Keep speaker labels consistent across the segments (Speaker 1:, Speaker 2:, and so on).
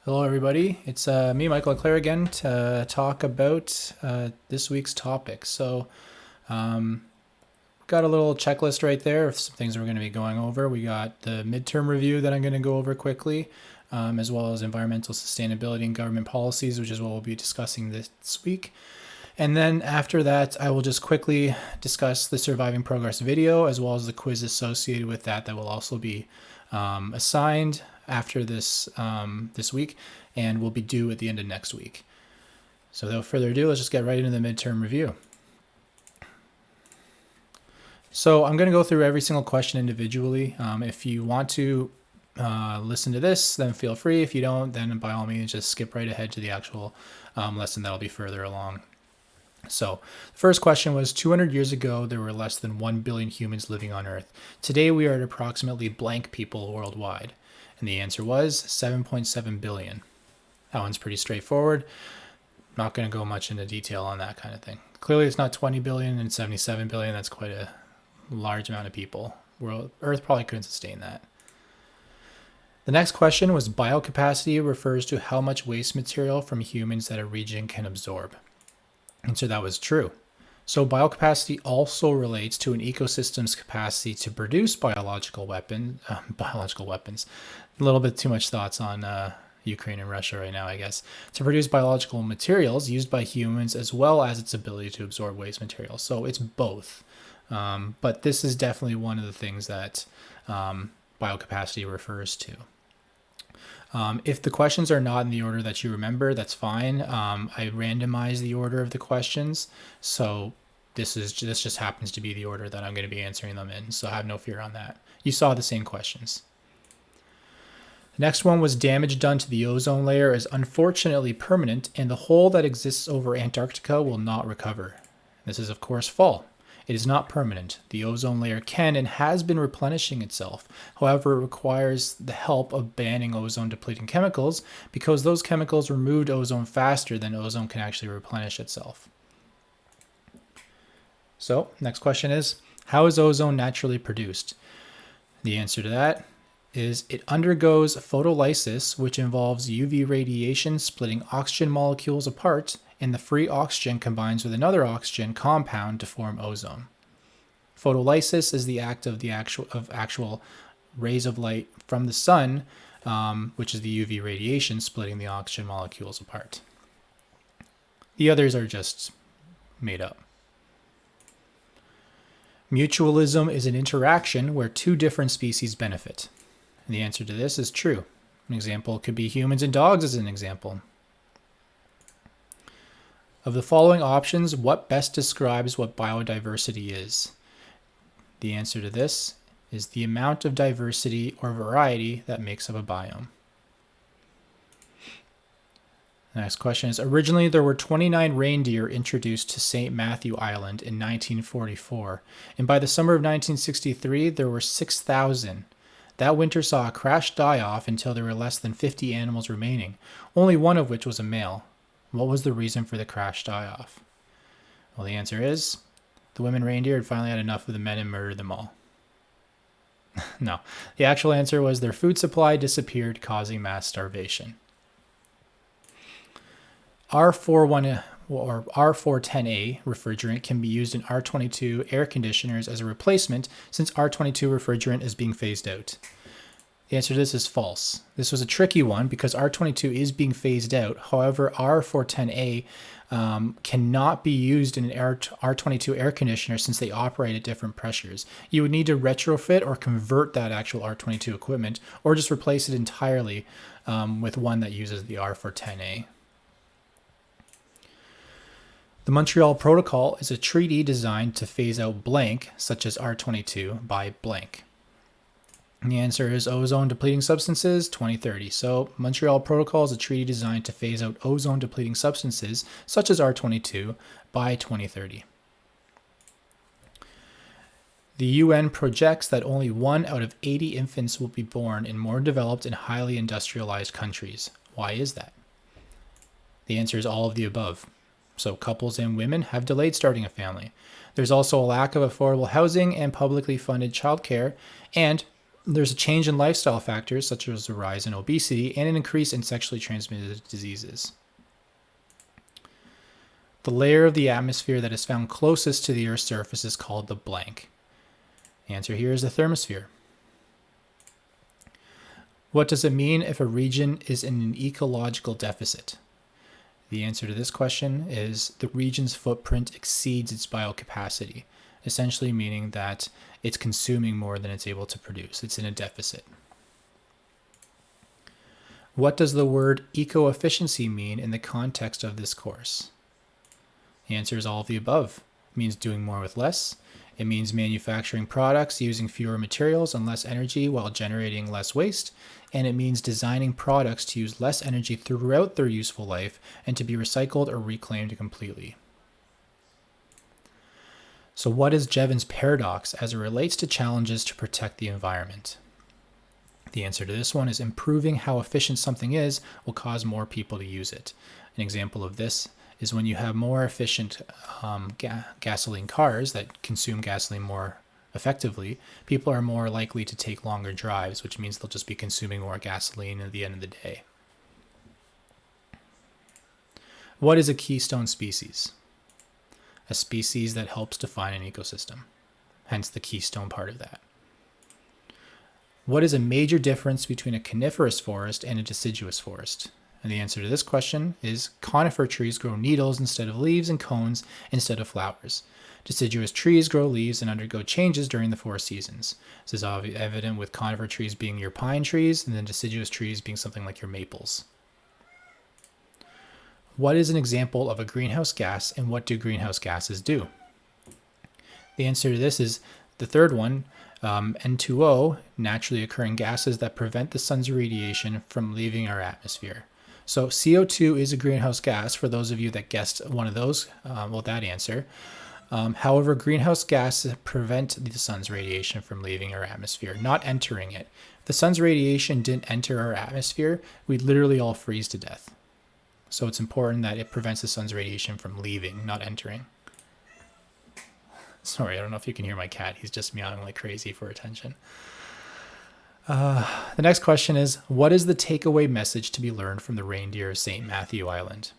Speaker 1: Hello, everybody. It's me, Michael Leclerc, again to talk about this week's topic. Um, got a little checklist right there of some things we're going to be going over. We got the midterm review that I'm going to go over quickly, as well as environmental sustainability and government policies, which is what we'll be discussing this week. And then after that, I will just quickly discuss the Surviving Progress video, as well as the quiz associated with that will also be assigned after this week, and will be due at the end of next week. So without further ado, let's just get right into the midterm review. So I'm going to go through every single question individually. If you want to listen to this, then feel free. If you don't, then by all means, just skip right ahead to the actual lesson that'll be further along. So the first question was 200 years ago, there were less than 1 billion humans living on Earth. Today, we are at approximately blank people worldwide. And the answer was 7.7 billion. That one's pretty straightforward. Not going to go much into detail on that kind of thing. Clearly, it's not 20 billion and 77 billion. That's quite a large amount of people. Earth probably couldn't sustain that. The next question was biocapacity refers to how much waste material from humans that a region can absorb. And so that was true. So biocapacity also relates to an ecosystem's capacity to produce biological weapons. A little bit too much thoughts on Ukraine and Russia right now, I guess. To produce biological materials used by humans, as well as its ability to absorb waste materials. So it's both. But this is definitely one of the things that biocapacity refers to. If the questions are not in the order that you remember, that's fine. I randomize the order of the questions, so this just happens to be the order that I'm going to be answering them in, so have no fear on that. You saw the same questions. The next one was damage done to the ozone layer is unfortunately permanent, and the hole that exists over Antarctica will not recover. This is, of course, false. It is not permanent. The ozone layer can and has been replenishing itself. However, it requires the help of banning ozone-depleting chemicals because those chemicals removed ozone faster than ozone can actually replenish itself. So, next question is, how is ozone naturally produced? The answer to that is it undergoes photolysis, which involves UV radiation splitting oxygen molecules apart, and the free oxygen combines with another oxygen compound to form ozone. Photolysis is the act of actual rays of light from the sun, which is the UV radiation splitting the oxygen molecules apart. The others are just made up. Mutualism is an interaction where two different species benefit. And the answer to this is true. An example could be humans and dogs as an example. Of the following options, what best describes what biodiversity is? The answer to this is the amount of diversity or variety that makes up a biome. The next question is, originally there were 29 reindeer introduced to St. Matthew Island in 1944, and by the summer of 1963 there were 6,000. That winter saw a crash die-off until there were less than 50 animals remaining, only one of which was a male. What was the reason for the crash die-off? Well, the answer is the women reindeer had finally had enough of the men and murdered them all. No, the actual answer was their food supply disappeared, causing mass starvation. R41 or R410A refrigerant can be used in R22 air conditioners as a replacement since R22 refrigerant is being phased out. The answer to this is false. This was a tricky one because R22 is being phased out. However, R410A cannot be used in an R22 air conditioner since they operate at different pressures. You would need to retrofit or convert that actual R22 equipment or just replace it entirely with one that uses the R410A. The Montreal Protocol is a treaty designed to phase out blank, such as R22, by blank. And the answer is ozone-depleting substances, 2030. So Montreal Protocol is a treaty designed to phase out ozone-depleting substances, such as R22, by 2030. The UN projects that only 1 out of 80 infants will be born in more developed and highly industrialized countries. Why is that? The answer is all of the above. So couples and women have delayed starting a family. There's also a lack of affordable housing and publicly funded childcare, and There's a change in lifestyle factors such as a rise in obesity and an increase in sexually transmitted diseases. The layer of the atmosphere that is found closest to the Earth's surface is called the blank. The answer here is the thermosphere. What does it mean if a region is in an ecological deficit? The answer to this question is the region's footprint exceeds its biocapacity, essentially meaning that it's consuming more than it's able to produce. It's in a deficit. What does the word eco-efficiency mean in the context of this course? The answer is all of the above. It means doing more with less. It means manufacturing products using fewer materials and less energy while generating less waste. And it means designing products to use less energy throughout their useful life and to be recycled or reclaimed completely. So what is Jevons paradox as it relates to challenges to protect the environment? The answer to this one is improving how efficient something is will cause more people to use it. An example of this is when you have more efficient gasoline cars that consume gasoline more effectively, people are more likely to take longer drives, which means they'll just be consuming more gasoline at the end of the day. What is a keystone species? A species that helps define an ecosystem, hence the keystone part of that. What is a major difference between a coniferous forest and a deciduous forest? And the answer to this question is conifer trees grow needles instead of leaves and cones instead of flowers. Deciduous trees grow leaves and undergo changes during the 4 seasons. This is evident with conifer trees being your pine trees and then deciduous trees being something like your maples. What is an example of a greenhouse gas and what do greenhouse gases do? The answer to this is the third one, N2O, naturally occurring gases that prevent the sun's radiation from leaving our atmosphere. So CO2 is a greenhouse gas for those of you that guessed one of those, that answer. However, greenhouse gases prevent the sun's radiation from leaving our atmosphere, not entering it. If the sun's radiation didn't enter our atmosphere, we'd literally all freeze to death. So it's important that it prevents the sun's radiation from leaving, not entering. Sorry, I don't know if you can hear my cat. He's just meowing like crazy for attention. The next question is, what is the takeaway message to be learned from the reindeer of St. Matthew Island?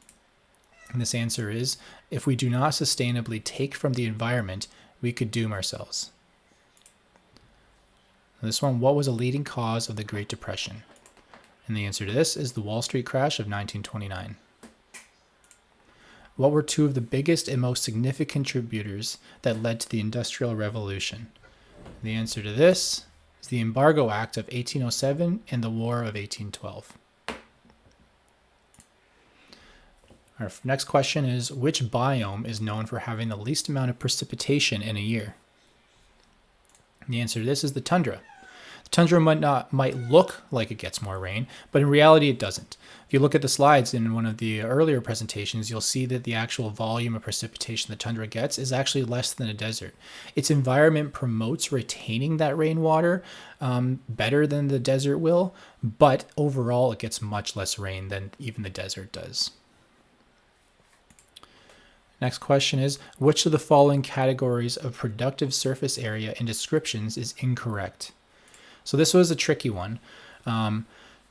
Speaker 1: And this answer is, if we do not sustainably take from the environment, we could doom ourselves. This one, what was a leading cause of the Great Depression? And the answer to this is the Wall Street crash of 1929. What were 2 of the biggest and most significant contributors that led to the Industrial Revolution? The answer to this is the Embargo Act of 1807 and the War of 1812. Our next question is, which biome is known for having the least amount of precipitation in a year? And the answer to this is the tundra. The tundra might look like it gets more rain, but in reality it doesn't. If you look at the slides in one of the earlier presentations, you'll see that the actual volume of precipitation the tundra gets is actually less than a desert. Its environment promotes retaining that rainwater better than the desert will, but overall it gets much less rain than even the desert does. Next question is, which of the following categories of productive surface area in descriptions is incorrect? So this was a tricky one.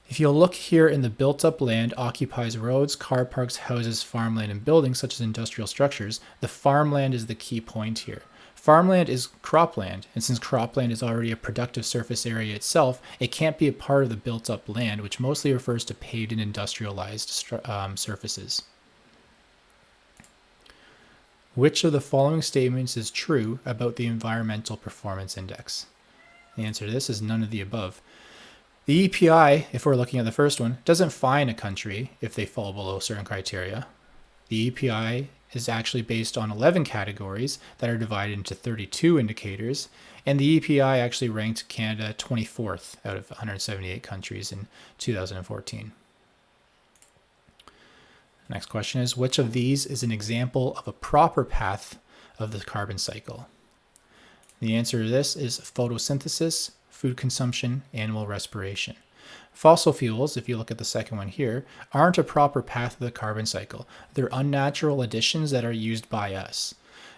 Speaker 1: If you'll look here in the built-up land occupies roads, car parks, houses, farmland, and buildings such as industrial structures, the farmland is the key point here. Farmland is cropland, and since cropland is already a productive surface area itself, it can't be a part of the built-up land, which mostly refers to paved and industrialized surfaces. Which of the following statements is true about the Environmental Performance Index? The answer to this is none of the above. The EPI, if we're looking at the first one, doesn't fine a country if they fall below certain criteria. The EPI is actually based on 11 categories that are divided into 32 indicators, and the EPI actually ranked Canada 24th out of 178 countries in 2014. Next question is, which of these is an example of a proper path of the carbon cycle? The answer to this is photosynthesis, food consumption, animal respiration. Fossil fuels, if you look at the second one here, aren't a proper path of the carbon cycle. They're unnatural additions that are used by us.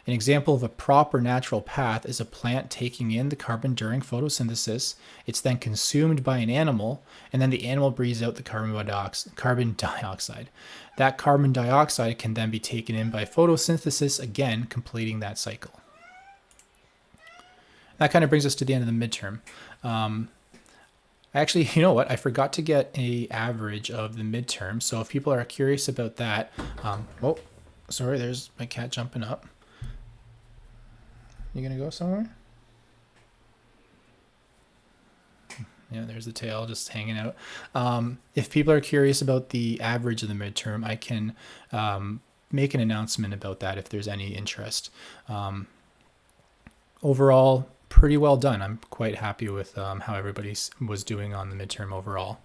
Speaker 1: An example of a proper natural path is a plant taking in the carbon during photosynthesis. It's then consumed by an animal, and then the animal breathes out the carbon dioxide. That carbon dioxide can then be taken in by photosynthesis, again, completing that cycle. That kind of brings us to the end of the midterm. Actually, you know what? I forgot to get an average of the midterm. So if people are curious about that, oh, sorry, there's my cat jumping up. You gonna go somewhere? Yeah, there's the tail just hanging out. If people are curious about the average of the midterm, I can make an announcement about that if there's any interest. Overall, pretty well done. I'm quite happy with how everybody was doing on the midterm overall.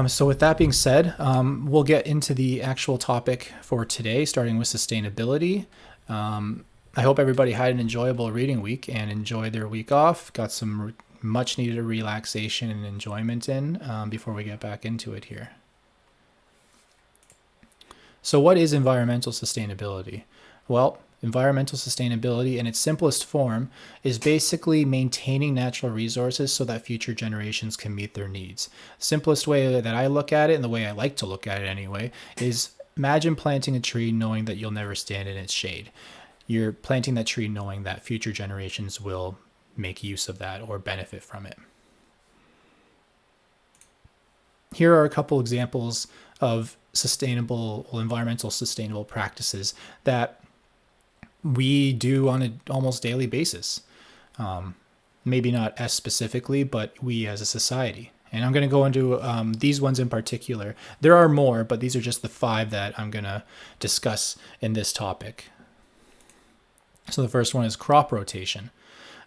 Speaker 1: So with that being said, we'll get into the actual topic for today, starting with sustainability. I hope everybody had an enjoyable reading week and enjoyed their week off, got some much needed relaxation and enjoyment in before we get back into it here. So what is environmental sustainability? Well, environmental sustainability in its simplest form is basically maintaining natural resources so that future generations can meet their needs. Simplest way that I look at it, and the way I like to look at it anyway, is imagine planting a tree knowing that you'll never stand in its shade. You're planting that tree knowing that future generations will make use of that or benefit from it. Here are a couple examples of environmental sustainable practices that we do on an almost daily basis. Maybe not as specifically, but we as a society. And I'm going to go into these ones in particular. There are more, but these are just the 5 that I'm going to discuss in this topic. So the first one is crop rotation.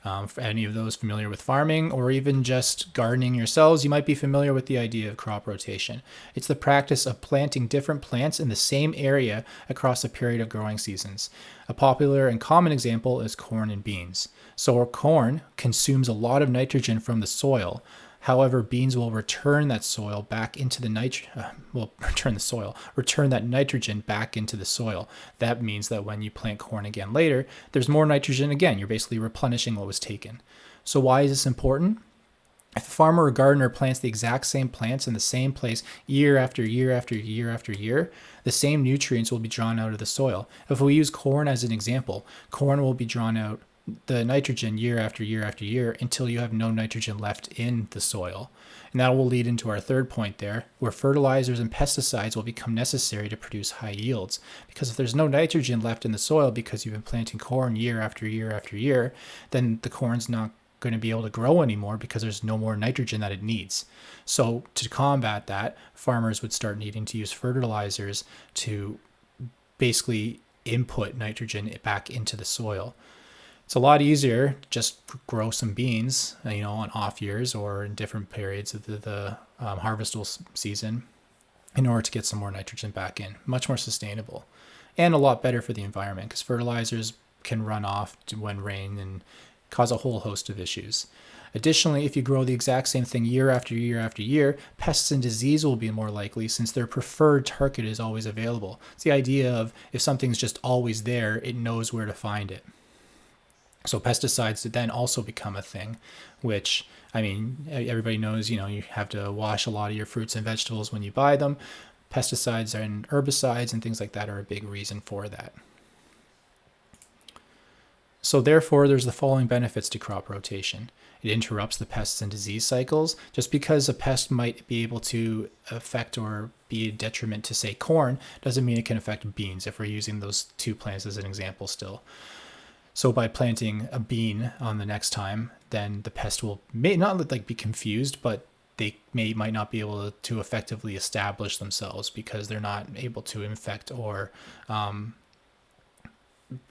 Speaker 1: For any of those familiar with farming or even just gardening yourselves, you might be familiar with the idea of crop rotation. It's the practice of planting different plants in the same area across a period of growing seasons. A popular and common example is corn and beans. So corn consumes a lot of nitrogen from the soil. However, beans will return that soil back into the return that nitrogen back into the soil. That means that when you plant corn again later, there's more nitrogen again. You're basically replenishing what was taken. So why is this important? If a farmer or gardener plants the exact same plants in the same place year after year after year after year, the same nutrients will be drawn out of the soil. If we use corn as an example, corn will be drawn out the nitrogen year after year after year until you have no nitrogen left in the soil. And that will lead into our third point there, where fertilizers and pesticides will become necessary to produce high yields. Because if there's no nitrogen left in the soil because you've been planting corn year after year after year, then the corn's not going to be able to grow anymore because there's no more nitrogen that it needs. So to combat that, farmers would start needing to use fertilizers to basically input nitrogen back into the soil. It's a lot easier to just grow some beans, on off years or in different periods of the harvestable season in order to get some more nitrogen back in. Much more sustainable and a lot better for the environment because fertilizers can run off when rain and cause a whole host of issues. Additionally, if you grow the exact same thing year after year after year, pests and disease will be more likely since their preferred target is always available. It's the idea of if something's just always there, it knows where to find it. So pesticides then also become a thing, which, everybody knows, you have to wash a lot of your fruits and vegetables when you buy them. Pesticides and herbicides and things like that are a big reason for that. So therefore, there's the following benefits to crop rotation. It interrupts the pests and disease cycles. Just because a pest might be able to affect or be a detriment to, say, corn, doesn't mean it can affect beans if we're using those 2 plants as an example still. So by planting a bean on the next time, then the pest may not be confused, but they might not be able to effectively establish themselves because they're not able to infect or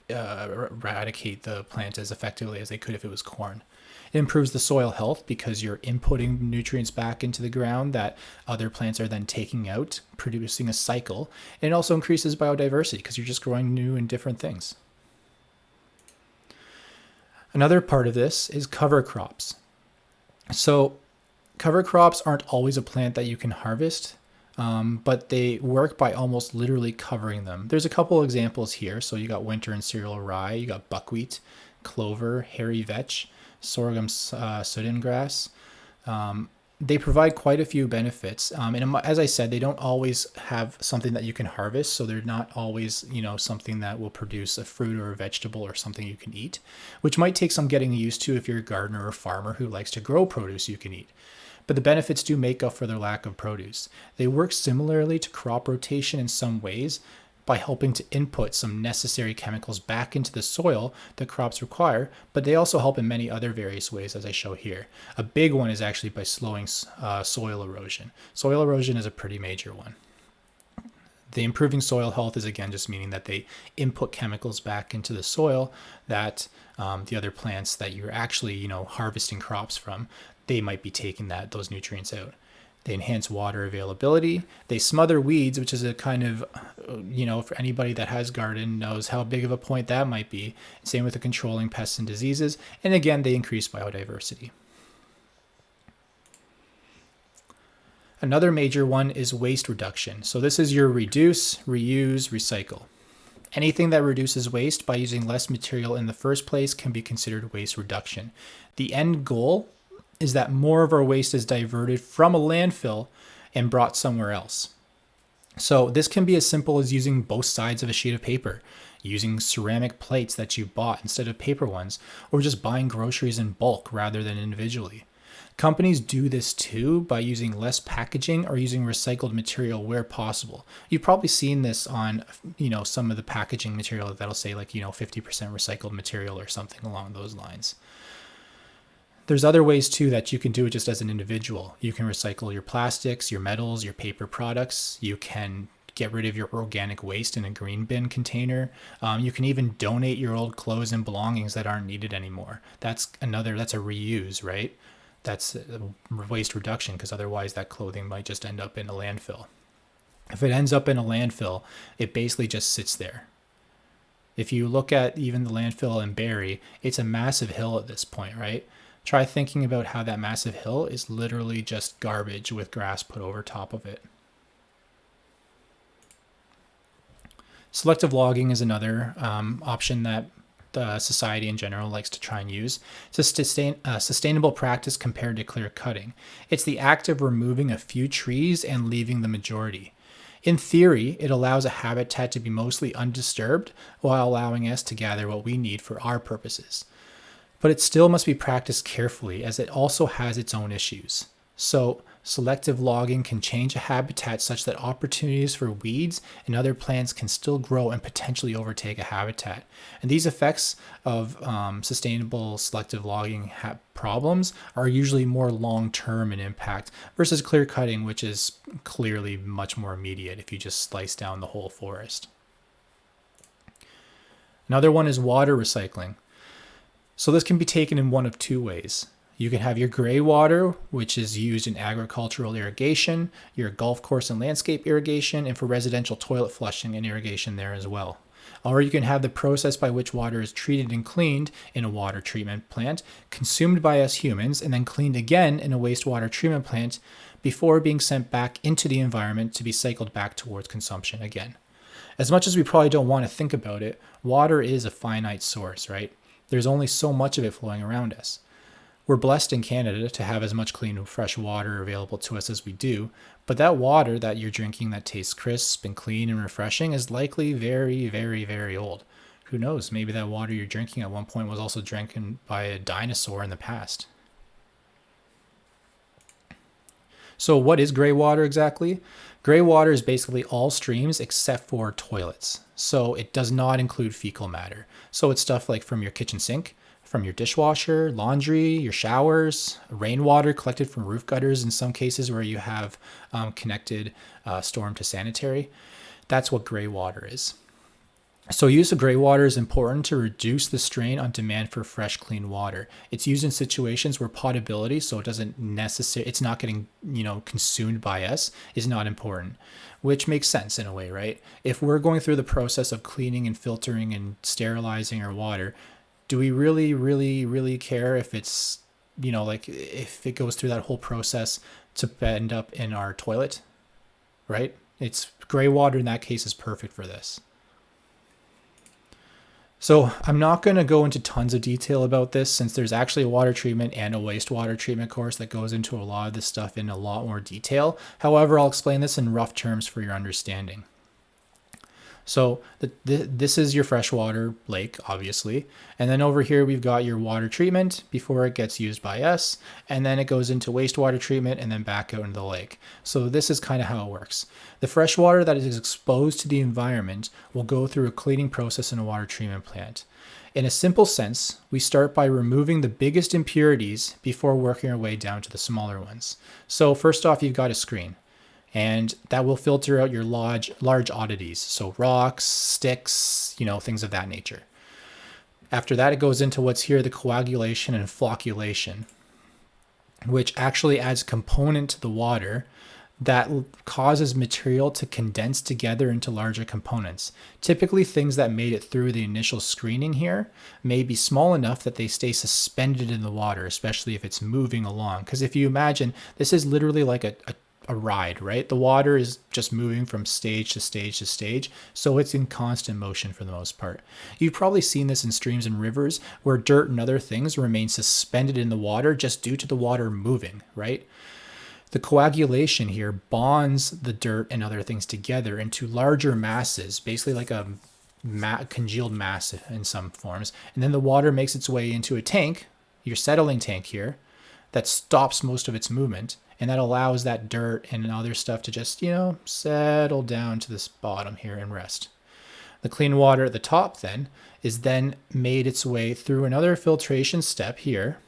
Speaker 1: eradicate the plant as effectively as they could if it was corn. It improves the soil health because you're inputting nutrients back into the ground that other plants are then taking out, producing a cycle. And it also increases biodiversity because you're just growing new and different things. Another part of this is cover crops. So cover crops aren't always a plant that you can harvest. but they work by almost literally covering them. There's a couple examples here. So you got winter and cereal rye, you got buckwheat, clover, hairy vetch, sorghum, sudden grass. They provide quite a few benefits. And as I said, they don't always have something that you can harvest. So they're not always, something that will produce a fruit or a vegetable or something you can eat, which might take some getting used to if you're a gardener or farmer who likes to grow produce you can eat. But the benefits do make up for their lack of produce. They work similarly to crop rotation in some ways by helping to input some necessary chemicals back into the soil that crops require, but they also help in many other various ways, as I show here. A big one is actually by slowing soil erosion. Soil erosion is a pretty major one. The improving soil health is again just meaning that they input chemicals back into the soil that the other plants that you're actually harvesting crops from, they might be taking those nutrients out. They enhance water availability. They smother weeds, which is a kind of, for anybody that has garden knows how big of a point that might be. Same with the controlling pests and diseases. And again, they increase biodiversity. Another major one is waste reduction. So this is your reduce, reuse, recycle. Anything that reduces waste by using less material in the first place can be considered waste reduction. The end goal is that more of our waste is diverted from a landfill and brought somewhere else. So this can be as simple as using both sides of a sheet of paper, using ceramic plates that you bought instead of paper ones, or just buying groceries in bulk rather than individually. Companies do this too by using less packaging or using recycled material where possible. You've probably seen this on, some of the packaging material that'll say 50% recycled material or something along those lines. There's other ways too that you can do it just as an individual. You can recycle your plastics, your metals, your paper products. You can get rid of your organic waste in a green bin container. You can even donate your old clothes and belongings that aren't needed anymore. That's a reuse, right? That's a waste reduction, because otherwise that clothing might just end up in a landfill. If it ends up in a landfill, it basically just sits there. If you look at even the landfill in Barrie, it's a massive hill at this point, right? Try thinking about how that massive hill is literally just garbage with grass put over top of it. Selective logging is another option that the society in general likes to try and use. It's a sustainable practice compared to clear cutting. It's the act of removing a few trees and leaving the majority. In theory, it allows a habitat to be mostly undisturbed while allowing us to gather what we need for our purposes. But it still must be practiced carefully, as it also has its own issues. So selective logging can change a habitat such that opportunities for weeds and other plants can still grow and potentially overtake a habitat. And these effects of sustainable selective logging problems are usually more long-term in impact versus clear cutting, which is clearly much more immediate if you just slice down the whole forest. Another one is water recycling. So this can be taken in one of two ways. You can have your gray water, which is used in agricultural irrigation, your golf course and landscape irrigation, and for residential toilet flushing and irrigation there as well. Or you can have the process by which water is treated and cleaned in a water treatment plant, consumed by us humans, and then cleaned again in a wastewater treatment plant before being sent back into the environment to be cycled back towards consumption again. As much as we probably don't want to think about it, water is a finite source, right? There's only so much of it flowing around us. We're blessed in Canada to have as much clean, fresh water available to us as we do, but that water that you're drinking that tastes crisp and clean and refreshing is likely very, very, very old. Who knows? Maybe that water you're drinking at one point was also drank by a dinosaur in the past. So what is gray water exactly? Gray water is basically all streams except for toilets. So it does not include fecal matter. So it's stuff like from your kitchen sink, from your dishwasher, laundry, your showers, rainwater collected from roof gutters in some cases where you have connected storm to sanitary. That's what gray water is. So use of gray water is important to reduce the strain on demand for fresh, clean water. It's used in situations where potability, so it's not getting, consumed by us, is not important, which makes sense in a way, right? If we're going through the process of cleaning and filtering and sterilizing our water, do we really, really, really care if it's, if it goes through that whole process to end up in our toilet? right? It's gray water in that case is perfect for this. So I'm not going to go into tons of detail about this since there's actually a water treatment and a wastewater treatment course that goes into a lot of this stuff in a lot more detail. However, I'll explain this in rough terms for your understanding. So this is your freshwater lake, obviously. And then over here, we've got your water treatment before it gets used by us. And then it goes into wastewater treatment and then back out into the lake. So this is kind of how it works. The fresh water that is exposed to the environment will go through a cleaning process in a water treatment plant. In a simple sense, we start by removing the biggest impurities before working our way down to the smaller ones. So first off, you've got a screen. And that will filter out your large oddities. So rocks, sticks, things of that nature. After that, it goes into what's here, the coagulation and flocculation, which actually adds a component to the water that causes material to condense together into larger components. Typically, things that made it through the initial screening here may be small enough that they stay suspended in the water, especially if it's moving along. Because if you imagine, this is literally like a ride, right? The water is just moving from stage to stage to stage, so it's in constant motion for the most part. You've probably seen this in streams and rivers where dirt and other things remain suspended in the water just due to the water moving, right? The coagulation here bonds the dirt and other things together into larger masses, basically like a congealed mass in some forms. And then the water makes its way into a tank, your settling tank here, that stops most of its movement. And that allows that dirt and other stuff to just, settle down to this bottom here and rest. The clean water at the top then is then made its way through another filtration step here,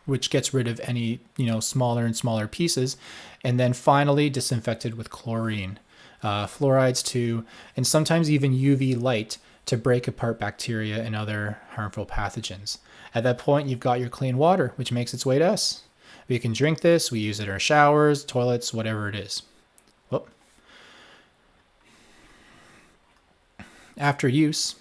Speaker 1: which gets rid of any, smaller and smaller pieces. And then finally disinfected with chlorine, fluorides too, and sometimes even UV light to break apart bacteria and other harmful pathogens. At that point, you've got your clean water, which makes its way to us. We can drink this, we use it in our showers, toilets, whatever it is. Whoop. After use,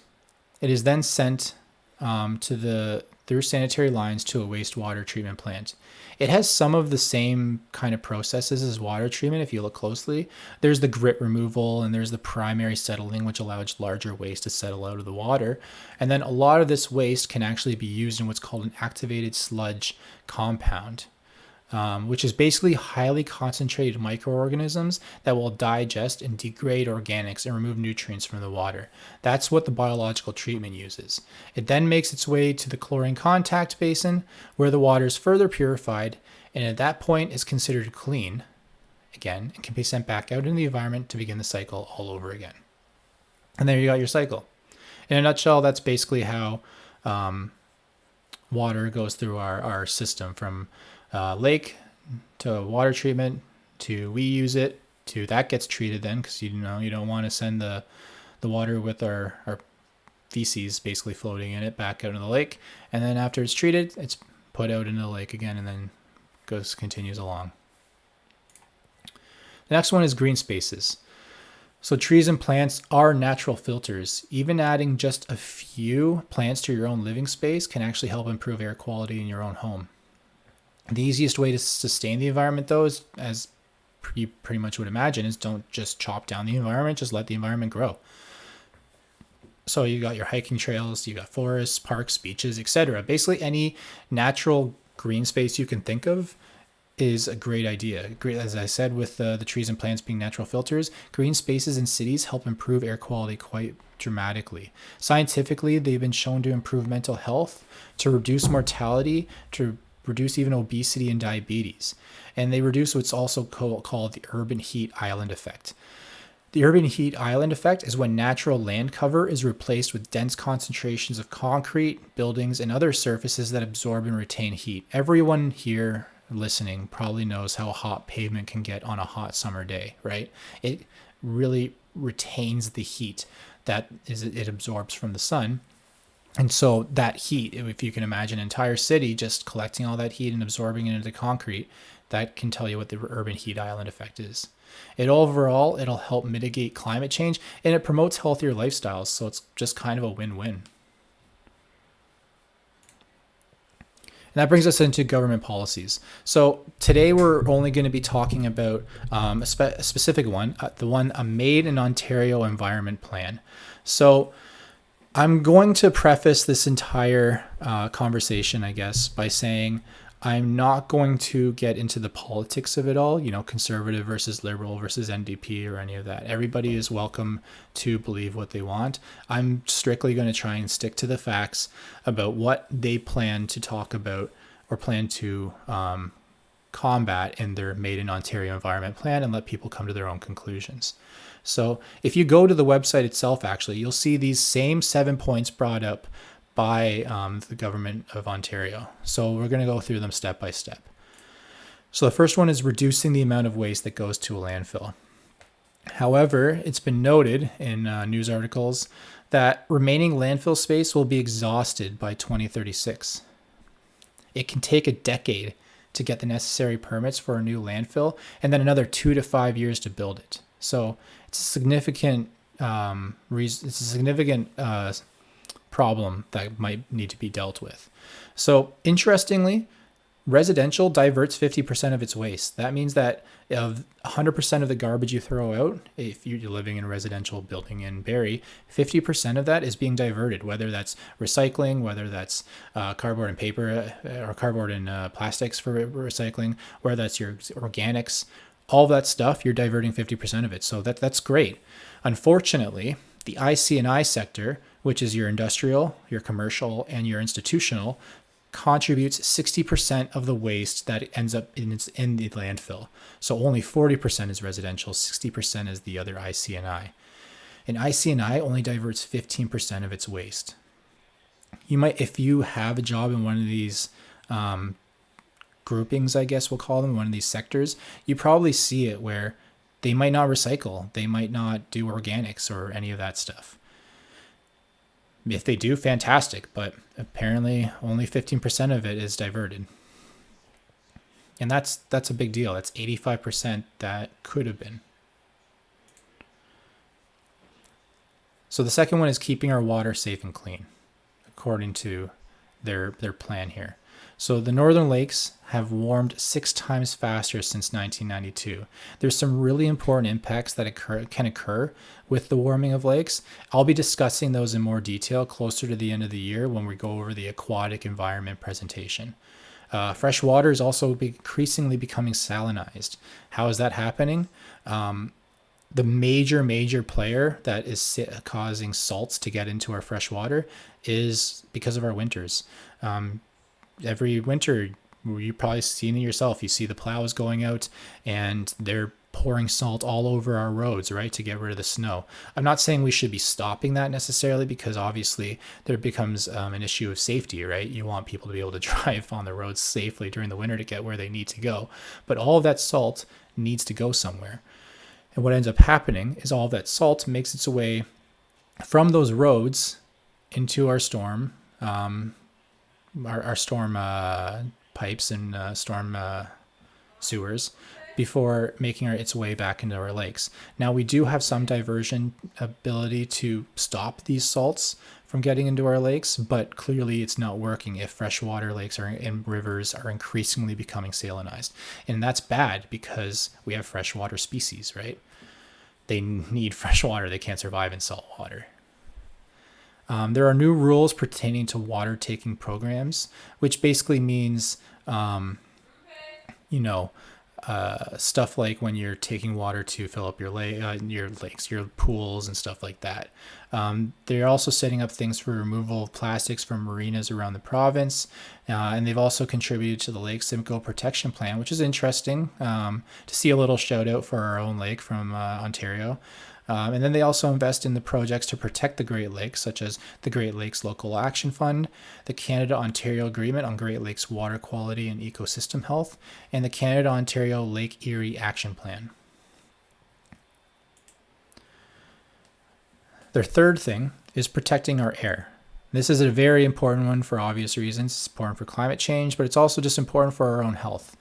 Speaker 1: it is then sent through sanitary lines to a wastewater treatment plant. It has some of the same kind of processes as water treatment if you look closely. There's the grit removal and there's the primary settling, which allows larger waste to settle out of the water. And then a lot of this waste can actually be used in what's called an activated sludge compound. Which is basically highly concentrated microorganisms that will digest and degrade organics and remove nutrients from the water. That's what the biological treatment uses. It then makes its way to the chlorine contact basin where the water is further purified and at that point is considered clean again and can be sent back out into the environment to begin the cycle all over again. And there you got your cycle. In a nutshell, that's basically how water goes through our system from lake to water treatment to we use it to that gets treated then because you don't want to send the water with our feces basically floating in it back out into the lake, and then after it's treated it's put out into the lake again and then continues along. The next one is green spaces. So trees and plants are natural filters. Even adding just a few plants to your own living space can actually help improve air quality in your own home. The easiest way to sustain the environment, though, is, as you pretty much would imagine, is don't just chop down the environment, just let the environment grow. So you got your hiking trails, you got forests, parks, beaches, etc. Basically any natural green space you can think of is a great idea. As I said, with the trees and plants being natural filters, green spaces in cities help improve air quality quite dramatically. Scientifically, they've been shown to improve mental health, to reduce mortality, to reduce even obesity and diabetes. And they reduce what's also called the urban heat island effect. The urban heat island effect is when natural land cover is replaced with dense concentrations of concrete, buildings, and other surfaces that absorb and retain heat. Everyone here listening probably knows how hot pavement can get on a hot summer day, right? It really retains the heat that it absorbs from the sun. And so that heat, if you can imagine an entire city just collecting all that heat and absorbing it into the concrete, that can tell you what the urban heat island effect is. It'll help mitigate climate change and it promotes healthier lifestyles. So it's just kind of a win-win. And that brings us into government policies. So today we're only going to be talking about a specific one, a Made in Ontario Environment Plan. So I'm going to preface this entire conversation, I guess, by saying I'm not going to get into the politics of it all, conservative versus liberal versus NDP or any of that. Everybody is welcome to believe what they want. I'm strictly going to try and stick to the facts about what they plan to talk about or plan to combat in their Made in Ontario Environment Plan, and let people come to their own conclusions. So if you go to the website itself, actually, you'll see these same 7 points brought up by the government of Ontario. So we're going to go through them step by step. So the first one is reducing the amount of waste that goes to a landfill. However, it's been noted in news articles that remaining landfill space will be exhausted by 2036. It can take a decade to get the necessary permits for a new landfill, and then another 2 to 5 years to build it. So it's a significant problem that might need to be dealt with. So interestingly, residential diverts 50% of its waste. That means that of 100% of the garbage you throw out, if you're living in a residential building in Barrie, 50% of that is being diverted, whether that's recycling, whether that's cardboard and paper or cardboard and plastics for recycling, whether that's your organics, all that stuff, you're diverting 50% of it. So that's great. Unfortunately, the IC&I sector, which is your industrial, your commercial, and your institutional, contributes 60% of the waste that ends up in the landfill. So only 40% is residential, 60% is the other IC&I. And IC&I only diverts 15% of its waste. You might, if you have a job in one of these groupings, I guess we'll call them, one of these sectors, you probably see it where they might not recycle, they might not do organics or any of that stuff. If they do, fantastic, but apparently only 15% of it is diverted. And that's a big deal. That's 85% that could have been. So the second one is keeping our water safe and clean, according to their plan here. So the Northern Lakes have warmed 6 times faster since 1992. There's some really important impacts that can occur with the warming of lakes. I'll be discussing those in more detail closer to the end of the year when we go over the aquatic environment presentation. Fresh water is also increasingly becoming salinized. How is that happening? The major player that is causing salts to get into our fresh water is because of our winters. Every winter, you've probably seen it yourself. You see the plows going out and they're pouring salt all over our roads, right, to get rid of the snow. I'm not saying we should be stopping that necessarily, because obviously there becomes an issue of safety, right? You want people to be able to drive on the roads safely during the winter to get where they need to go. But all of that salt needs to go somewhere. And what ends up happening is all of that salt makes its way from those roads into our storm our storm pipes and storm sewers before making its way back into our lakes. Now, we do have some diversion ability to stop these salts from getting into our lakes, but clearly it's not working if freshwater lakes and rivers are increasingly becoming salinized. And that's bad because we have freshwater species, right? They need fresh water. They can't survive in salt water. There are new rules pertaining to water taking programs, which basically means, stuff like when you're taking water to fill up your lakes, your pools and stuff like that. They're also setting up things for removal of plastics from marinas around the province. And they've also contributed to the Lake Simcoe Protection Plan, which is interesting to see a little shout out for our own lake from Ontario. And then they also invest in the projects to protect the Great Lakes, such as the Great Lakes Local Action Fund, the Canada-Ontario Agreement on Great Lakes Water Quality and Ecosystem Health, and the Canada-Ontario Lake Erie Action Plan. Their third thing is protecting our air. This is a very important one for obvious reasons. It's important for climate change, but it's also just important for our own health.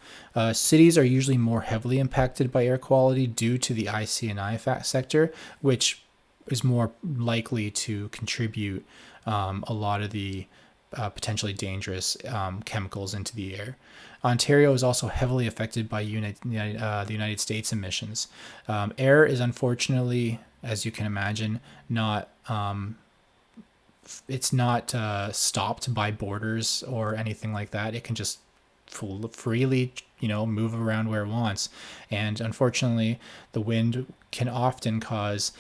Speaker 1: Cities are usually more heavily impacted by air quality due to the IC&I sector, which is more likely to contribute a lot of the potentially dangerous chemicals into the air. Ontario is also heavily affected by the United States emissions. Air is unfortunately, as you can imagine, not it's not stopped by borders or anything like that. It can just freely, move around where it wants. And unfortunately, the wind can often cause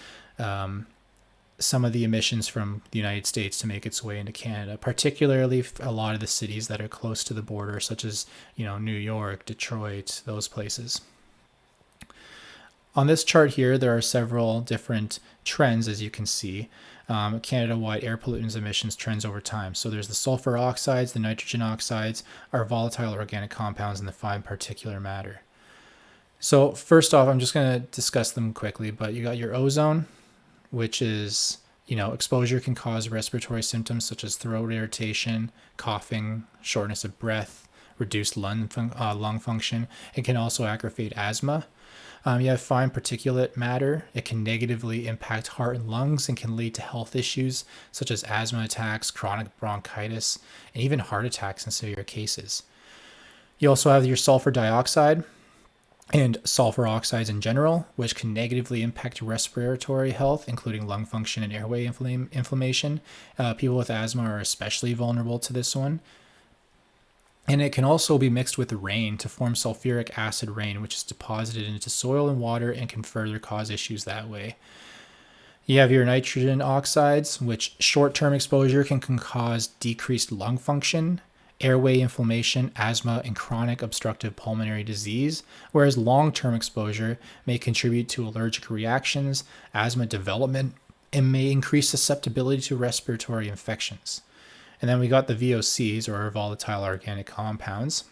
Speaker 1: some of the emissions from the United States to make its way into Canada, particularly a lot of the cities that are close to the border, such as, New York, Detroit, those places. On this chart here, there are several different trends, as you can see. Canada-wide air pollutants emissions trends over time. So there's the sulfur oxides, the nitrogen oxides, our volatile organic compounds, and the fine particulate matter. So first off, I'm just going to discuss them quickly, but you got your ozone, which is, exposure can cause respiratory symptoms such as throat irritation, coughing, shortness of breath, reduced lung function. It can also aggravate asthma. You have fine particulate matter. It can negatively impact heart and lungs and can lead to health issues such as asthma attacks, chronic bronchitis, and even heart attacks in severe cases. You also have your sulfur dioxide and sulfur oxides in general, which can negatively impact respiratory health, including lung function and airway inflammation. People with asthma are especially vulnerable to this one. And it can also be mixed with rain to form sulfuric acid rain, which is deposited into soil and water and can further cause issues that way. You have your nitrogen oxides, which short-term exposure can cause decreased lung function, airway inflammation, asthma, and chronic obstructive pulmonary disease, whereas long-term exposure may contribute to allergic reactions, asthma development, and may increase susceptibility to respiratory infections. And then we got the VOCs, or volatile organic compounds.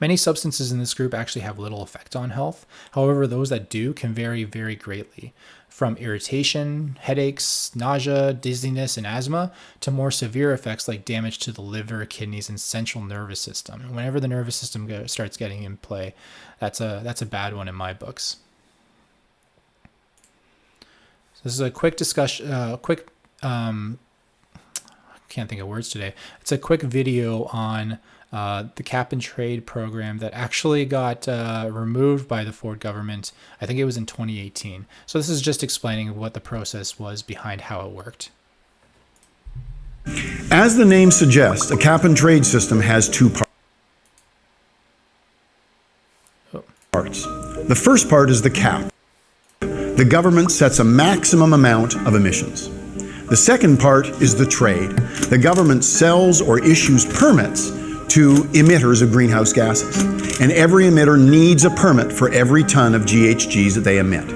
Speaker 1: Many substances in this group actually have little effect on health. However, those that do can vary very greatly, from irritation, headaches, nausea, dizziness, and asthma, to more severe effects like damage to the liver, kidneys, and central nervous system. And whenever the nervous system starts getting in play, that's a bad one in my books. So this is a quick discussion, can't think of words today. It's a quick video on the cap and trade program that actually got removed by the Ford government. I think it was in 2018. So this is just explaining what the process was behind how it worked.
Speaker 2: As the name suggests, a cap and trade system has two parts. The first part is the cap. The government sets a maximum amount of emissions. The second part is the trade. The government sells or issues permits to emitters of greenhouse gases. And every emitter needs a permit for every ton of GHGs that they emit.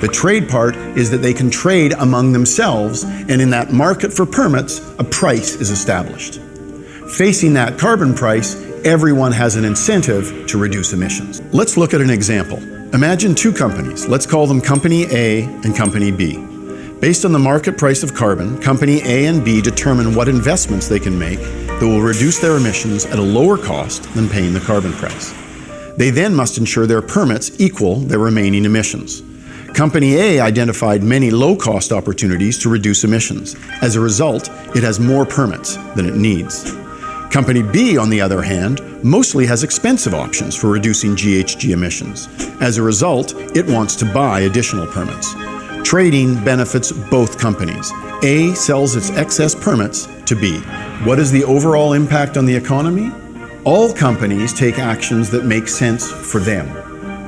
Speaker 2: The trade part is that they can trade among themselves, and in that market for permits, a price is established. Facing that carbon price, everyone has an incentive to reduce emissions. Let's look at an example. Imagine two companies. Let's call them Company A and Company B. Based on the market price of carbon, Company A and B determine what investments they can make that will reduce their emissions at a lower cost than paying the carbon price. They then must ensure their permits equal their remaining emissions. Company A identified many low-cost opportunities to reduce emissions. As a result, it has more permits than it needs. Company B, on the other hand, mostly has expensive options for reducing GHG emissions. As a result, it wants to buy additional permits. Trading benefits both companies. A sells its excess permits to B. What is the overall impact on the economy? All companies take actions that make sense for them.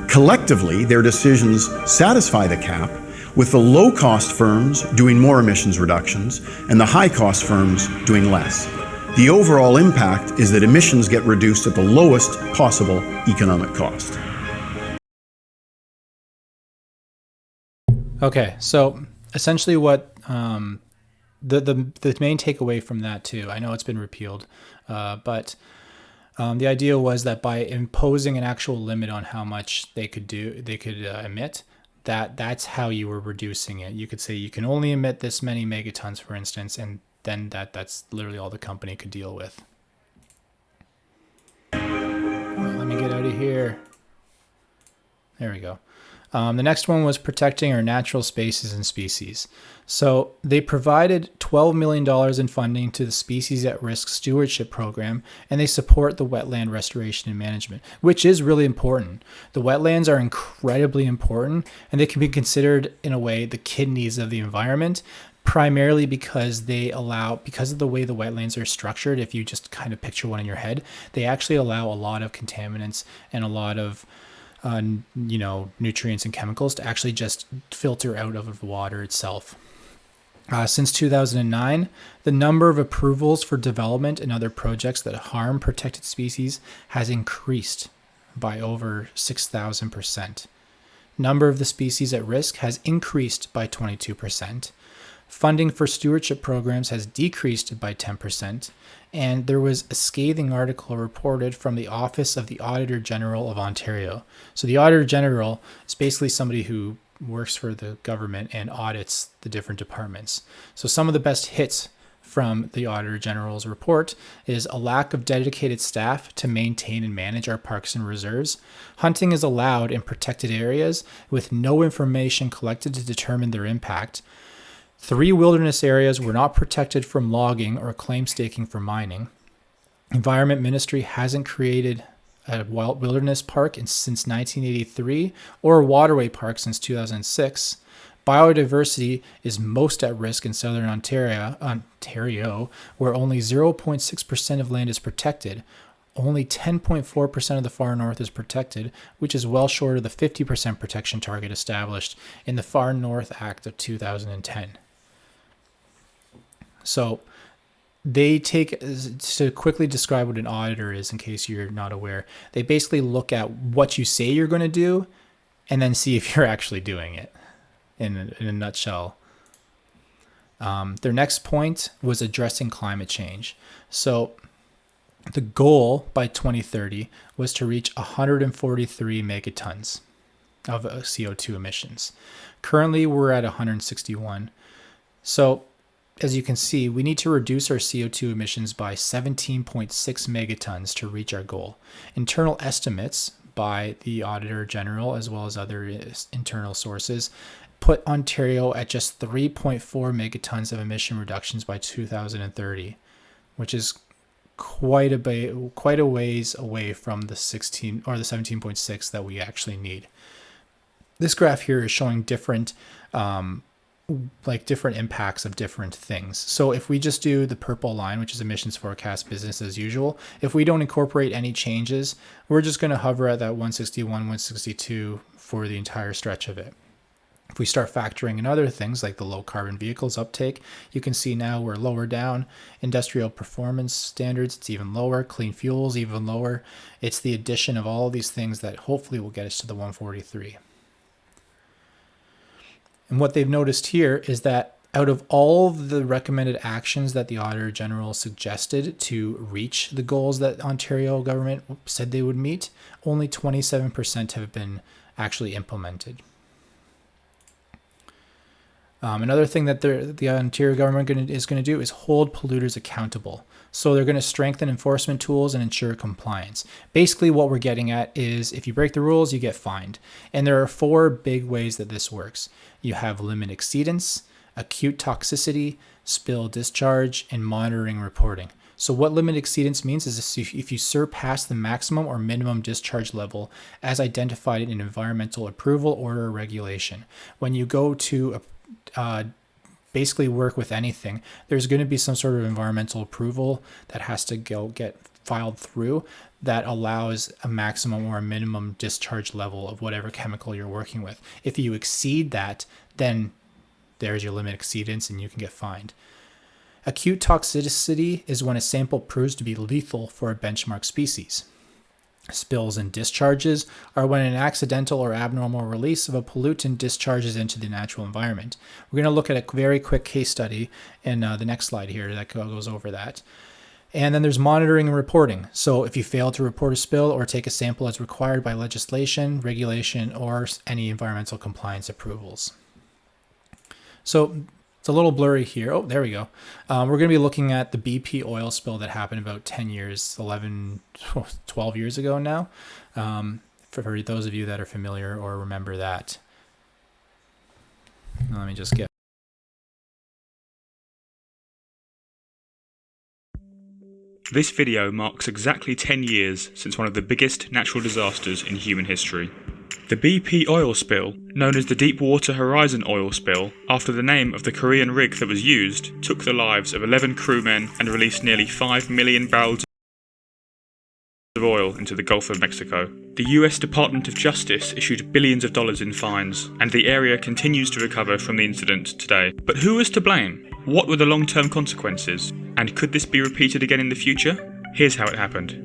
Speaker 2: Collectively, their decisions satisfy the cap, with the low-cost firms doing more emissions reductions and the high-cost firms doing less. The overall impact is that emissions get reduced at the lowest possible economic cost.
Speaker 1: Okay, so essentially what the main takeaway from that too, I know it's been repealed, but the idea was that by imposing an actual limit on how much they could emit, that's how you were reducing it. You could say you can only emit this many megatons, for instance, and then that's literally all the company could deal with. Well, let me get out of here. There we go. The next one was protecting our natural spaces and species. So they provided $12 million in funding to the Species at Risk Stewardship Program, and they support the wetland restoration and management, which is really important. The wetlands are incredibly important, and they can be considered, in a way, the kidneys of the environment, primarily because because of the way the wetlands are structured. If you just kind of picture one in your head, they actually allow a lot of contaminants and a lot of nutrients and chemicals to actually just filter out of the water itself. Since 2009, the number of approvals for development and other projects that harm protected species has increased by over 6,000%. Number of the species at risk has increased by 22%. Funding for stewardship programs has decreased by 10%, and there was a scathing article reported from the Office of the Auditor General of Ontario. So the Auditor General is basically somebody who works for the government and audits the different departments. So some of the best hits from the Auditor General's report is a lack of dedicated staff to maintain and manage our parks and reserves. Hunting is allowed in protected areas with no information collected to determine their impact. 3 wilderness areas were not protected from logging or claim staking for mining. Environment Ministry hasn't created a wilderness park since 1983 or a waterway park since 2006. Biodiversity is most at risk in southern Ontario, where only 0.6% of land is protected. Only 10.4% of the far north is protected, which is well short of the 50% protection target established in the Far North Act of 2010. So they take, to quickly describe what an auditor is in case you're not aware, they basically look at what you say you're going to do and then see if you're actually doing it in a nutshell. Their next point was addressing climate change. So the goal by 2030 was to reach 143 megatons of CO2 emissions. Currently, we're at 161. So as you can see, we need to reduce our CO2 emissions by 17.6 megatons to reach our goal. Internal estimates by the Auditor General, as well as other internal sources, put Ontario at just 3.4 megatons of emission reductions by 2030, which is quite a ways away from the 16 or the 17.6 that we actually need. This graph here is showing different different impacts of different things. So if we just do the purple line, which is emissions forecast business as usual, if we don't incorporate any changes, we're just going to hover at that 161, 162 for the entire stretch of it. If we start factoring in other things like the low carbon vehicles uptake, you can see now we're lower down. Industrial performance standards, it's even lower. Clean fuels, even lower. It's the addition of all of these things that hopefully will get us to the 143. And what they've noticed here is that out of all of the recommended actions that the Auditor General suggested to reach the goals that Ontario government said they would meet, only 27% have been actually implemented. Another thing that the Ontario government is going to do is hold polluters accountable. So they're going to strengthen enforcement tools and ensure compliance. Basically, what we're getting at is if you break the rules, you get fined. And there are 4 big ways that this works. You have limit exceedance, acute toxicity, spill discharge, and monitoring reporting. So what limit exceedance means is if you surpass the maximum or minimum discharge level as identified in an environmental approval order or regulation. When you go to basically work with anything, there's going to be some sort of environmental approval that has to get filed through that allows a maximum or a minimum discharge level of whatever chemical you're working with. If you exceed that, then there's your limit exceedance and you can get fined. Acute toxicity is when a sample proves to be lethal for a benchmark species. Spills and discharges are when an accidental or abnormal release of a pollutant discharges into the natural environment. We're going to look at a very quick case study in the next slide here that goes over that. And then there's monitoring and reporting. So if you fail to report a spill or take a sample as required by legislation, regulation, or any environmental compliance approvals. So it's a little blurry here. Oh, there we go. We're going to be looking at the BP oil spill that happened about 10 years, 11, 12 years ago now. for those of you that are familiar or remember that. Let me just get.
Speaker 3: This video marks exactly 10 years since one of the biggest natural disasters in human history. The BP oil spill, known as the Deepwater Horizon oil spill, after the name of the Korean rig that was used, took the lives of 11 crewmen and released nearly 5 million barrels of oil into the Gulf of Mexico. The US Department of Justice issued billions of dollars in fines, and the area continues to recover from the incident today. But who was to blame? What were the long-term consequences? And could this be repeated again in the future? Here's how it happened.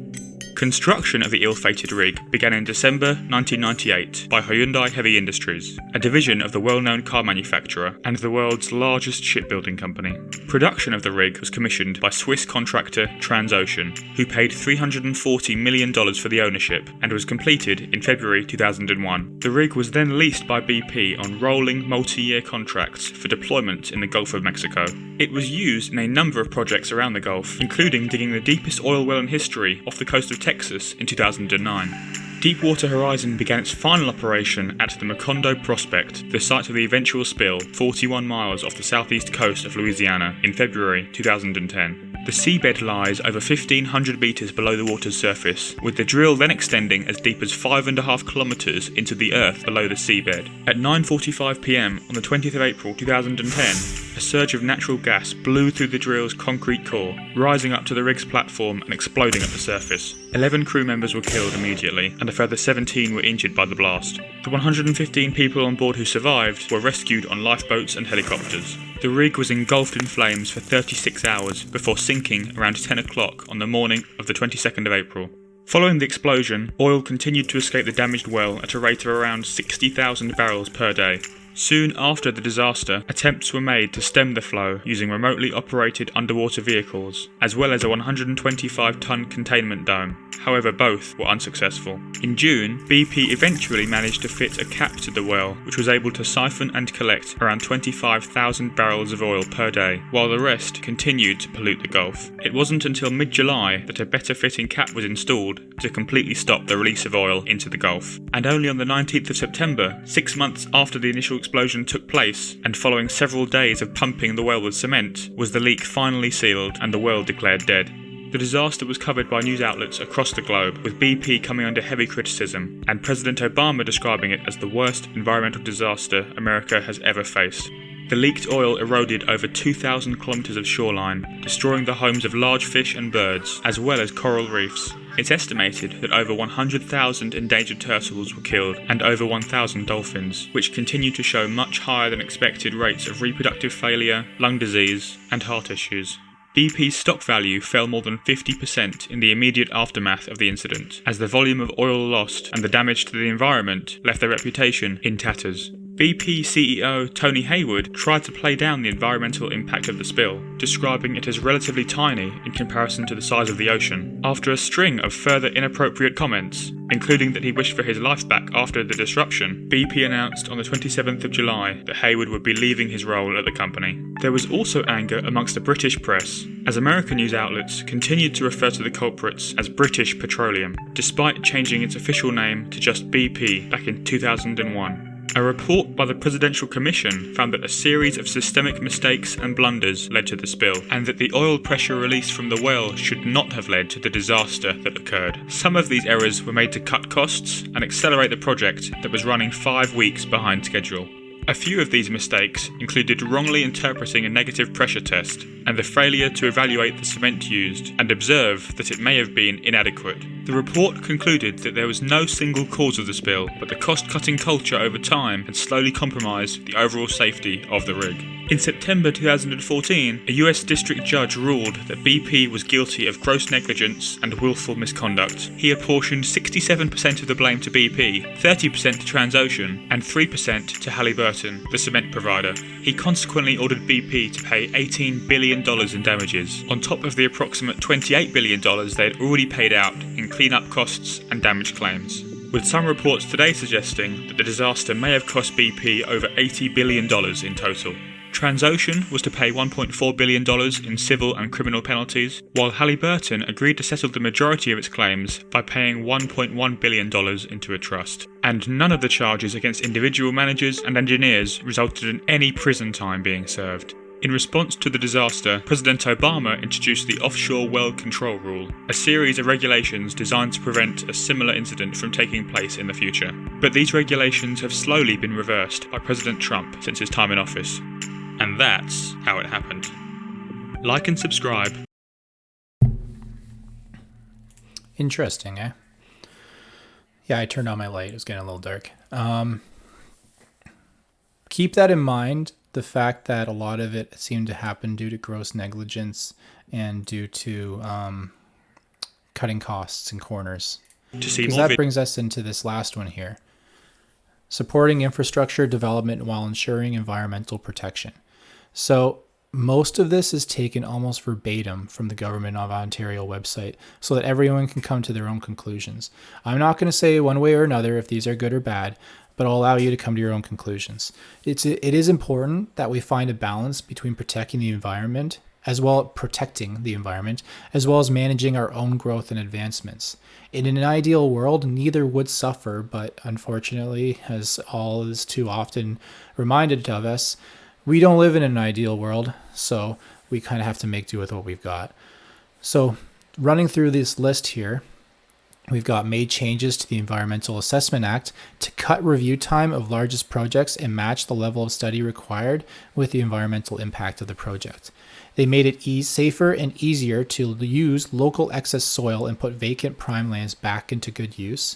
Speaker 3: Construction of the ill-fated rig began in December 1998 by Hyundai Heavy Industries, a division of the well-known car manufacturer and the world's largest shipbuilding company. Production of the rig was commissioned by Swiss contractor Transocean, who paid $340 million for the ownership, and was completed in February 2001. The rig was then leased by BP on rolling multi-year contracts for deployment in the Gulf of Mexico. It was used in a number of projects around the Gulf, including digging the deepest oil well in history off the coast of Texas in 2009. Deepwater Horizon began its final operation at the Macondo Prospect, the site of the eventual spill, 41 miles off the southeast coast of Louisiana, in February 2010. The seabed lies over 1,500 metres below the water's surface, with the drill then extending as deep as 5.5 kilometres into the earth below the seabed. At 9:45 p.m. on the 20th of April 2010, a surge of natural gas blew through the drill's concrete core, rising up to the rig's platform and exploding at the surface. 11 crew members were killed immediately, and a further 17 were injured by the blast. The 115 people on board who survived were rescued on lifeboats and helicopters. The rig was engulfed in flames for 36 hours before sinking around 10 o'clock on the morning of the 22nd of April. Following the explosion, oil continued to escape the damaged well at a rate of around 60,000 barrels per day. Soon after the disaster, attempts were made to stem the flow using remotely operated underwater vehicles, as well as a 125-ton containment dome. However, both were unsuccessful. In June, BP eventually managed to fit a cap to the well, which was able to siphon and collect around 25,000 barrels of oil per day, while the rest continued to pollute the Gulf. It wasn't until mid-July that a better fitting cap was installed to completely stop the release of oil into the Gulf. And only on the 19th of September, 6 months after the initial explosion took place, and following several days of pumping the well with cement, was the leak finally sealed and the well declared dead. The disaster was covered by news outlets across the globe, with BP coming under heavy criticism, and President Obama describing it as the worst environmental disaster America has ever faced. The leaked oil eroded over 2,000 kilometres of shoreline, destroying the homes of large fish and birds, as well as coral reefs. It's estimated that over 100,000 endangered turtles were killed and over 1,000 dolphins, which continue to show much higher than expected rates of reproductive failure, lung disease, and heart issues. BP's stock value fell more than 50% in the immediate aftermath of the incident, as the volume of oil lost and the damage to the environment left their reputation in tatters. BP CEO Tony Hayward tried to play down the environmental impact of the spill, describing it as relatively tiny in comparison to the size of the ocean. After a string of further inappropriate comments, including that he wished for his life back after the disruption, BP announced on the 27th of July that Hayward would be leaving his role at the company. There was also anger amongst the British press, as American news outlets continued to refer to the culprits as British Petroleum, despite changing its official name to just BP back in 2001. A report by the Presidential Commission found that a series of systemic mistakes and blunders led to the spill, and that the oil pressure released from the well should not have led to the disaster that occurred. Some of these errors were made to cut costs and accelerate the project that was running 5 weeks behind schedule. A few of these mistakes included wrongly interpreting a negative pressure test and the failure to evaluate the cement used and observe that it may have been inadequate. The report concluded that there was no single cause of the spill, but the cost-cutting culture over time had slowly compromised the overall safety of the rig. In September 2014, a US district judge ruled that BP was guilty of gross negligence and willful misconduct. He apportioned 67% of the blame to BP, 30% to Transocean, and 3% to Halliburton, the cement provider. He consequently ordered BP to pay $18 billion in damages, on top of the approximate $28 billion they had already paid out in clean-up costs and damage claims, with some reports today suggesting that the disaster may have cost BP over $80 billion in total. Transocean was to pay $1.4 billion in civil and criminal penalties, while Halliburton agreed to settle the majority of its claims by paying $1.1 billion into a trust. And none of the charges against individual managers and engineers resulted in any prison time being served. In response to the disaster, President Obama introduced the Offshore Well Control Rule, a series of regulations designed to prevent a similar incident from taking place in the future. But these regulations have slowly been reversed by President Trump since his time in office. And that's how it happened. Like and subscribe.
Speaker 1: Interesting, eh? Yeah, I turned on my light. It was getting a little dark. Keep that in mind. The fact that a lot of it seemed to happen due to gross negligence and due to cutting costs and corners.
Speaker 3: To see
Speaker 1: Because
Speaker 3: more
Speaker 1: that brings us into this last one here. Supporting infrastructure development while ensuring environmental protection. So most of this is taken almost verbatim from the Government of Ontario website so that everyone can come to their own conclusions. I'm not going to say one way or another if these are good or bad, but I'll allow you to come to your own conclusions. It is important that we find a balance between protecting the environment as well as managing our own growth and advancements. In an ideal world, neither would suffer, but unfortunately, as all is too often reminded of us, we don't live in an ideal world, so we kind of have to make do with what we've got. So running through this list here, we've got made changes to the Environmental Assessment Act to cut review time of largest projects and match the level of study required with the environmental impact of the project. They made it safer and easier to use local excess soil and put vacant prime lands back into good use.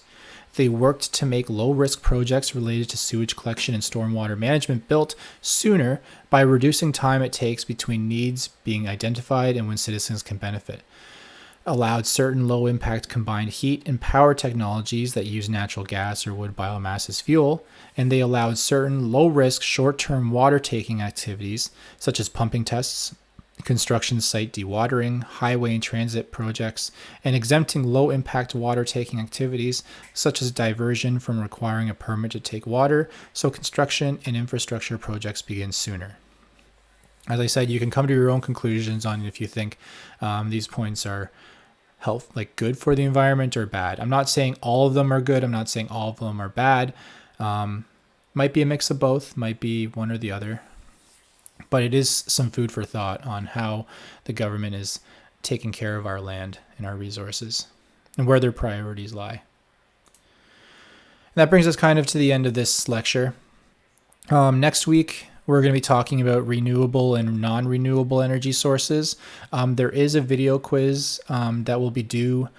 Speaker 1: They worked to make low-risk projects related to sewage collection and stormwater management built sooner by reducing time it takes between needs being identified and when citizens can benefit. Allowed certain low-impact combined heat and power technologies that use natural gas or wood biomass as fuel, and they allowed certain low-risk short-term water-taking activities such as pumping tests, construction site dewatering, highway and transit projects, and exempting low-impact water-taking activities such as diversion from requiring a permit to take water, so construction and infrastructure projects begin sooner. As I said, you can come to your own conclusions on if you think these points are good for the environment or bad. I'm not saying all of them are good. I'm not saying all of them are bad. Might be a mix of both. Might be one or the other. But it is some food for thought on how the government is taking care of our land and our resources and where their priorities lie. And that brings us kind of to the end of this lecture. Next week, we're going to be talking about renewable and non-renewable energy sources. There is a video quiz that will be due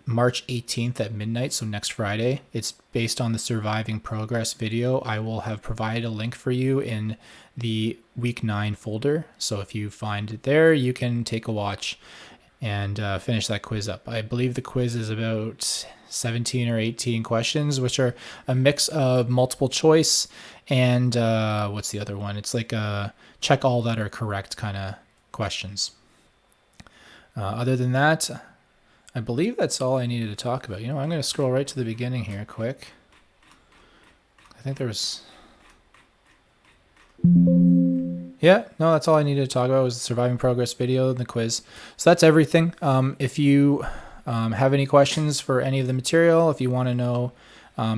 Speaker 1: March 18th at midnight, so next Friday. It's based on the Surviving Progress video. I will have provided a link for you in the Week 9 folder. So if you find it there, you can take a watch and finish that quiz up. I believe the quiz is about 17 or 18 questions, which are a mix of multiple choice and what's the other one? It's like a check all that are correct kind of questions. Other than that, I believe that's all I needed to talk about. I'm going to scroll right to the beginning here quick. I think there was... Yeah, no, that's all I needed to talk about was the Surviving Progress video and the quiz. So that's everything. If you have any questions for any of the material, if you want to know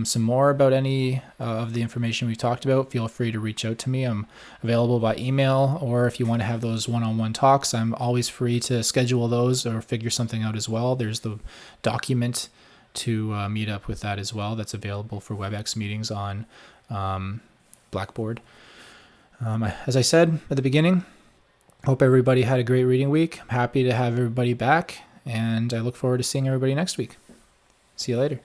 Speaker 1: some more about any of the information we've talked about, feel free to reach out to me. I'm available by email, or if you want to have those one-on-one talks, I'm always free to schedule those or figure something out as well. There's the document to meet up with that as well. That's available for WebEx meetings on Blackboard. As I said at the beginning, hope everybody had a great reading week. I'm happy to have everybody back, and I look forward to seeing everybody next week. See you later.